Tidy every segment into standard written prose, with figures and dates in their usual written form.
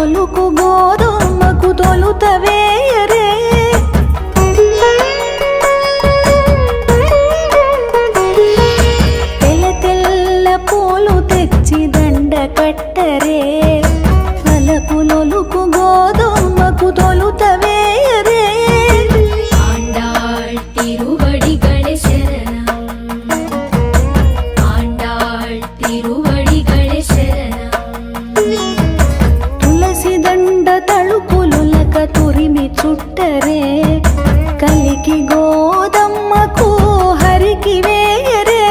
వలపులొలుకు గోధుమకు తొలుత వేయరే తెల్ల తెల్ల పూలు తెచ్చి దండ కట్టరే వలపులొలుకు గోధుమకు తొలుత వేయరే ఆండాళ్ తిరువడిగళే శరణం ఆండాళ్ తిరువడిగళే శరణం తులసి దండ తళుకులులక తురిమి చుట్టరే కలికి గోదమ్మకు హరికి వేయరే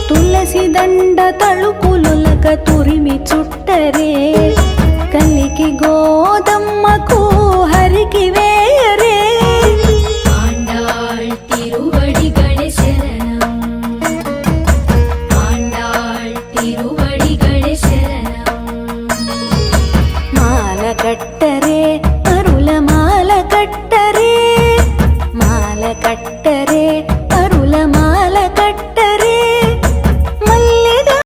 తులసి దండ తళుకులులక తురిమి చుట్టరే కలికి గోదమ్మకు హరికి వేయరే ఆండాళ్ తిరువడిగళే శరణం ఆండాళ్ తిరువడిగళే శరణం మాల కట్టరే